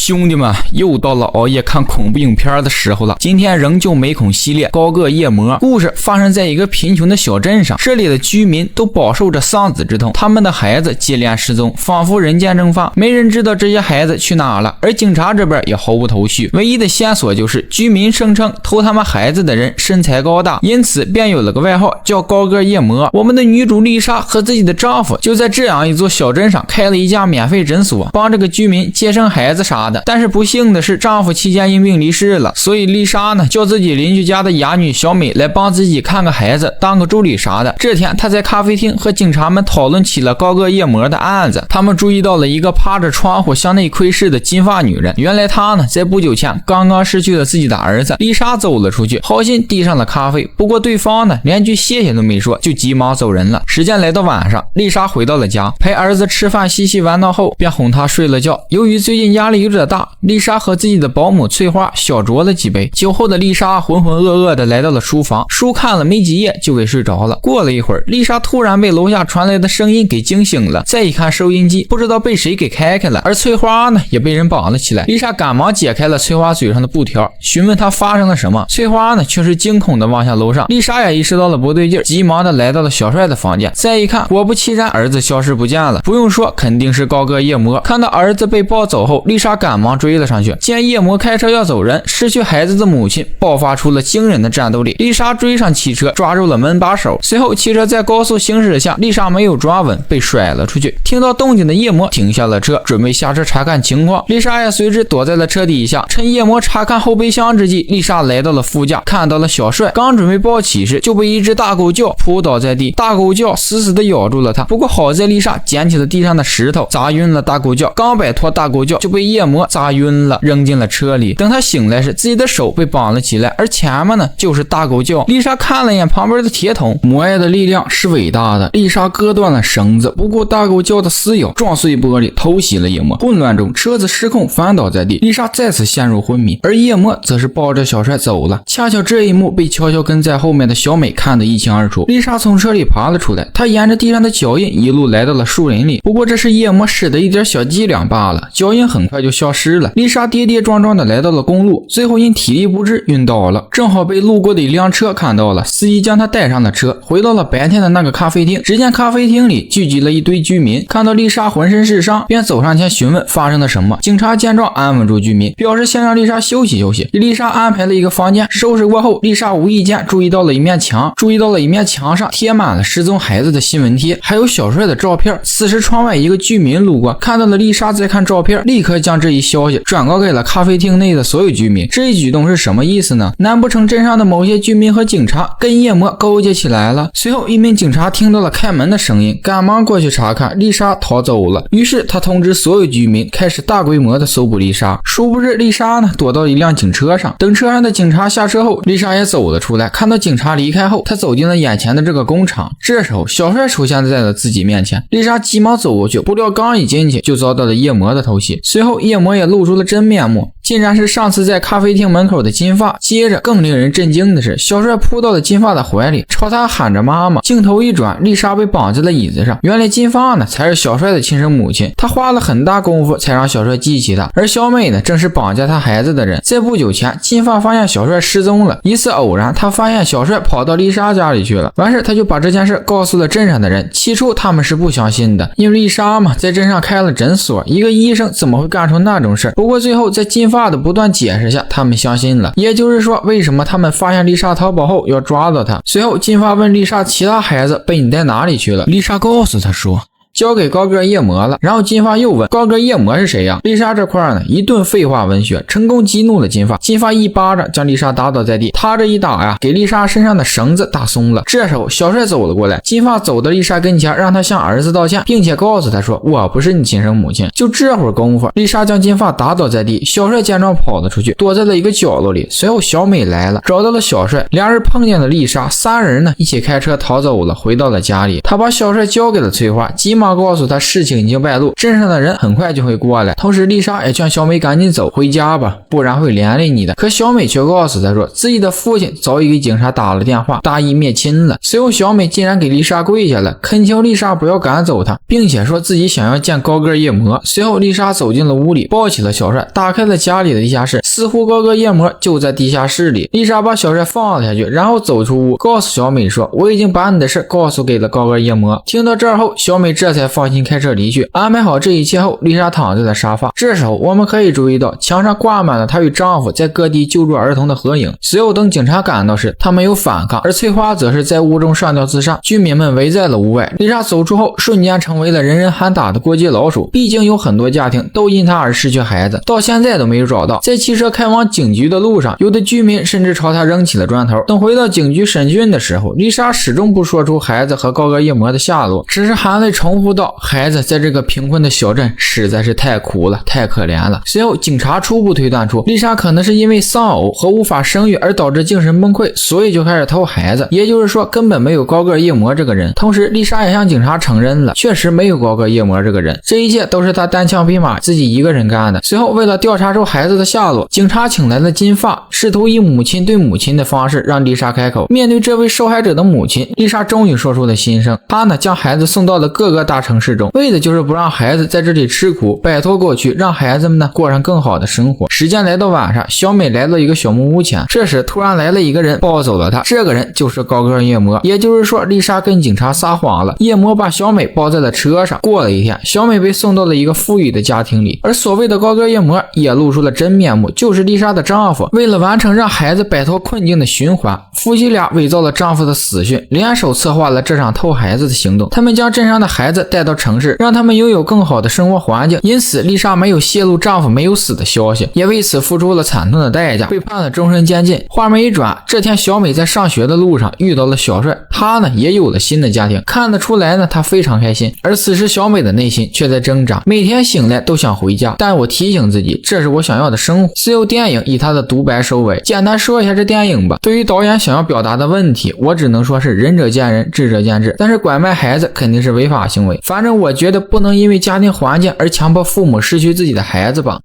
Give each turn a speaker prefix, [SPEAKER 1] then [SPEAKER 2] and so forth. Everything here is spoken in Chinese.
[SPEAKER 1] 兄弟们，又到了熬夜看恐怖影片的时候了。今天仍旧美恐系列高个夜魔故事发生在一个贫穷的小镇上，这里的居民都饱受着丧子之痛，他们的孩子接连失踪，仿佛人间蒸发，没人知道这些孩子去哪了。而警察这边也毫无头绪，唯一的线索就是居民声称偷他们孩子的人身材高大，因此便有了个外号叫高个夜魔。我们的女主丽莎和自己的丈夫就在这样一座小镇上开了一家免费诊所，帮这个居民接生孩子啥的。但是不幸的是，丈夫期间因病离世了，所以丽莎呢叫自己邻居家的哑女小美来帮自己看个孩子，当个助理啥的。这天她在咖啡厅和警察们讨论起了高个夜魔的案子，他们注意到了一个趴着窗户向内窥视的金发女人。原来她呢在不久前刚刚失去了自己的儿子。丽莎走了出去，好心递上了咖啡，不过对方呢连句谢谢都没说，就急忙走人了。时间来到晚上，丽莎回到了家，陪儿子吃饭嬉戏玩闹后便哄他睡了觉。由于最近压力有点大，丽莎和自己的保姆翠花小酌了几杯。酒后的丽莎浑浑噩噩的来到了书房，书看了没几页就给睡着了。过了一会儿，丽莎突然被楼下传来的声音给惊醒了，再一看收音机，不知道被谁给开了，而翠花呢也被人绑了起来。丽莎赶忙解开了翠花嘴上的布条，询问她发生了什么。翠花呢却是惊恐的望向楼上。丽莎也意识到了不对劲，急忙的来到了小帅的房间，再一看，果不其然，儿子消失不见了。不用说，肯定是高个夜魔。看到儿子被抱走后，丽莎赶忙追了上去，见夜魔开车要走人，失去孩子的母亲爆发出了惊人的战斗力。丽莎追上汽车，抓住了门把手，随后汽车在高速行驶下，丽莎没有抓稳，被甩了出去。听到动静的夜魔停下了车，准备下车查看情况，丽莎也随之躲在了车底下。趁夜魔查看后备箱之际，丽莎来到了副驾，看到了小帅，刚准备抱起时就被一只大狗叫扑倒在地，大狗叫死死的咬住了他。不过好在丽莎捡起了地上的石头，砸晕了大狗叫，刚摆脱大狗叫就被夜魔砸晕了，扔进了车里。等他醒来时，自己的手被绑了起来，而前面呢就是大狗叫。丽莎看了一眼旁边的铁桶，母爱的力量是伟大的。丽莎割断了绳子，不顾大狗叫的撕咬，撞碎玻璃，偷袭了夜魔。混乱中，车子失控翻倒在地，丽莎再次陷入昏迷，而夜魔则是抱着小帅走了。恰巧这一幕被悄悄跟在后面的小美看得一清二楚。丽莎从车里爬了出来，她沿着地上的脚印一路来到了树林里，不过这是夜魔使的一点小伎俩罢了，脚印很快就消失了。丽莎跌跌撞撞的来到了公路，最后因体力不支晕倒了，正好被路过的一辆车看到了，司机将她带上了车，回到了白天的那个咖啡厅。只见咖啡厅里聚集了一堆居民，看到丽莎浑身是伤，便走上前询问发生了什么。警察见状安稳住居民，表示先让丽莎休息休息，给丽莎安排了一个房间。收拾过后，丽莎无意间注意到了一面墙上贴满了失踪孩子的新闻贴，还有小帅的照片。此时窗外一个居民路过，看到了丽莎在看照片，立刻将这一消息转告给了咖啡厅内的所有居民。这一举动是什么意思呢？难不成镇上的某些居民和警察跟夜魔勾结起来了？随后一名警察听到了开门的声音，赶忙过去查看，丽莎逃走了。于是他通知所有居民开始大规模的搜捕丽莎。殊不知丽莎呢躲到一辆警车上，等车上的警察下车后，丽莎也走了出来。看到警察离开后，她走进了眼前的这个工厂。这时候小帅出现在了自己面前，丽莎急忙走过去，不料刚一进去就遭到了夜魔的偷袭。随后夜魔也露出了真面目，竟然是上次在咖啡厅门口的金发。接着更令人震惊的是，小帅扑到了金发的怀里，朝他喊着妈妈。镜头一转，丽莎被绑在了椅子上，原来金发呢才是小帅的亲生母亲，他花了很大功夫才让小帅记起他，而小美呢正是绑架他孩子的人。在不久前，金发发现小帅失踪了，一次偶然，他发现小帅跑到丽莎家里去了，完事他就把这件事告诉了镇上的人。起初他们是不相信的，因为丽莎嘛在镇上开了诊所，一个医生怎么会干出那种事？不过最后在金发的不断解释下，他们相信了。也就是说，为什么他们发现丽莎逃跑后要抓到她？随后金发问丽莎其他孩子被你带哪里去了，丽莎告诉他说交给高个夜魔了。然后金发又问高个夜魔是谁呀？丽莎这块呢一顿废话文学，成功激怒了金发。金发一巴掌将丽莎打倒在地，他这一打呀，给丽莎身上的绳子打松了。这时候小帅走了过来，金发走到丽莎跟前，让她向儿子道歉，并且告诉她说我不是你亲生母亲。就这会儿功夫，丽莎将金发打倒在地，小帅见状跑了出去，躲在了一个角落里。随后小美来了，找到了小帅，两人碰见了丽莎，三人呢一起开车逃走了，回到了家里。他把小帅交给了翠花，急忙话告诉他事情已经败露，镇上的人很快就会过来。同时丽莎也劝小美赶紧走回家吧，不然会连累你的。可小美却告诉他说自己的父亲早已给警察打了电话，大义灭亲了。随后小美竟然给丽莎跪下了，恳求丽莎不要赶走他，并且说自己想要见高个夜魔。随后丽莎走进了屋里，抱起了小帅，打开了家里的地下室，似乎高个夜魔就在地下室里。丽莎把小帅放了下去，然后走出屋，告诉小美说我已经把你的事告诉给了高个夜魔。听到这儿后，小美这才放心开车离去。安排好这一切后，丽莎躺在了沙发。这时候我们可以注意到墙上挂满了她与丈夫在各地救助儿童的合影。随后等警察赶到时，她没有反抗，而翠花则是在屋中上吊自杀。居民们围在了屋外。丽莎走出后，瞬间成为了人人喊打的过街老鼠。毕竟有很多家庭都因她而失去孩子，到现在都没有找到。在汽车开往警局的路上，有的居民甚至朝她扔起了砖头。等回到警局审讯的时候，丽莎始终不说出孩子和高个夜魔的下落，只是含泪重复道孩子在这个贫困的小镇实在是太苦了，太可怜了。随后警察初步推断出丽莎可能是因为丧偶和无法生育而导致精神崩溃，所以就开始偷孩子，也就是说根本没有高个夜魔这个人。同时丽莎也向警察承认了确实没有高个夜魔这个人，这一切都是她单枪匹马自己一个人干的。随后为了调查出孩子的下落，警察请来了金发，试图以母亲对母亲的方式让丽莎开口。面对这位受害者的母亲，丽莎终于说出了心声。她呢将孩子送到了各个大城市中，为的就是不让孩子在这里吃苦，摆脱过去，让孩子们呢过上更好的生活。时间来到晚上，小美来到一个小木屋前，这时突然来了一个人抱走了她，这个人就是高个夜魔。也就是说丽莎跟警察撒谎了，夜魔把小美抱在了车上。过了一天，小美被送到了一个富裕的家庭里，而所谓的高个夜魔也露出了真面目，就是丽莎的丈夫。为了完成让孩子摆脱困境的循环，夫妻俩伪造了丈夫的死讯，联手策划了这场偷孩子的行动。他们将镇上的孩子带到城市，让他们拥有更好的生活环境。因此丽莎没有泄露丈夫没有死的消息，也为此付出了惨痛的代价，被判了终身监禁。画面一转，这天小美在上学的路上遇到了小帅，他呢也有了新的家庭，看得出来呢他非常开心。而此时小美的内心却在挣扎，每天醒来都想回家，但我提醒自己这是我想要的生活。随后电影以他的独白收尾。简单说一下这电影吧，对于导演想要表达的问题，我只能说是仁者见仁，智者见智，但是拐卖孩子肯定是违法行为。反正我觉得不能因为家庭环境而强迫父母失去自己的孩子吧。